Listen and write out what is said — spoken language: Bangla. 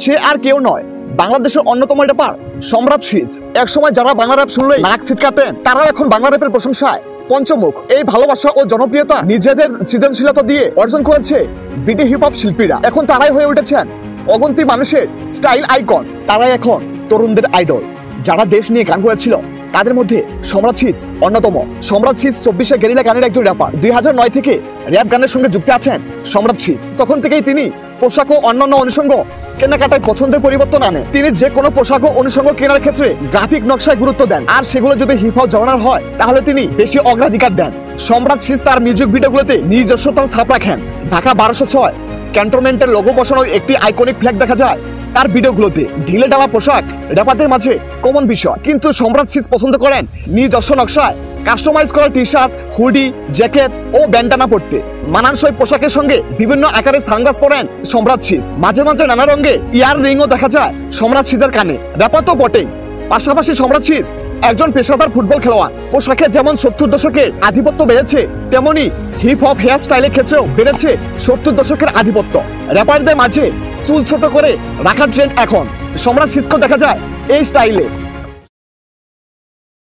সে আর কেউ নয়, বাংলাদেশের অন্যতম র্যাপার সম্রাট সিজ। একসময় যারা বাংলা র্যাপ শুনলেই নাক ছিটকাতেন, তারাও এখন বাংলা র্যাপের প্রশংসায় পঞ্চমুখ। এই ভালোবাসা ও জনপ্রিয়তা নিজেদের সৃজনশীলতা দিয়ে অর্জন করেছে বিটি হিপ হপ শিল্পীরা। এখন তারাই হয়ে উঠেছেন অগন্তি মানুষের স্টাইল আইকন। তারাই এখন তরুণদের আইডল। যারা দেশ নিয়ে গান করেছিল তাদের মধ্যে সম্রাট সিজ অন্যতম। সম্রাট সিজ 24 গেরিলা গানের একজন র্যাপার। 2009 থেকে র্যাপ গানের সঙ্গে যুক্ত আছেন সম্রাট সিজ। তখন থেকেই তিনি পোশাক ও অন্যান্য অনুষঙ্গ কেনাকাটায় পছন্দের পরিবর্তন আনে। তিনি যে কোনো পোশাক ও অনুষঙ্গ কেনার ক্ষেত্রে গ্রাফিক নকশায় গুরুত্ব দেন, আর সেগুলো যদি হিপ হপ জনার হয় তাহলে তিনি বেশি অগ্রাধিকার দেন। সম্রাট সিজ তার মিউজিক ভিডিওগুলোতে নিজস্বতার ছাপ রাখেন। ঢাকা 1206 ক্যান্টনমেন্টের লোগো বসানো একটি আইকনিক ফ্ল্যাগ দেখা যায় তার ভিডিওগুলোতে। ঢিলে ডালা পোশাক র্যাপারদের মাঝে কমন বিষয়, কিন্তু সম্রাট সিজ পছন্দ করেন নিজস্ব নকশায় কাস্টমাইজ করা টি শার্ট, হুডি, জ্যাকেট ও ব্যান্ডানা পরতে। মানানসই পোশাকের সঙ্গে বিভিন্ন আকারে সানগ্লাস পরেন সম্রাট সিজ। মাঝে মাঝে নানা রঙে ইয়ার রিংও দেখা যায় সম্রাট সিজের কানে। র্যাপার তো বটেই, পাশাপাশি সম্রাট সিজ একজন পেশাদার ফুটবল খেলোয়াড়। পোশাকে যেমন 70 দশকের আধিপত্য বেড়েছে, তেমনি হিপ হপ হেয়ার স্টাইলের ক্ষেত্রেও বেড়েছে 70 দশকের আধিপত্য। র্যাপারদের মাঝে চুল ছোট করে রাখার ট্রেন্ড এখন। সম্রাট সিজকে দেখা যায় এই স্টাইলে।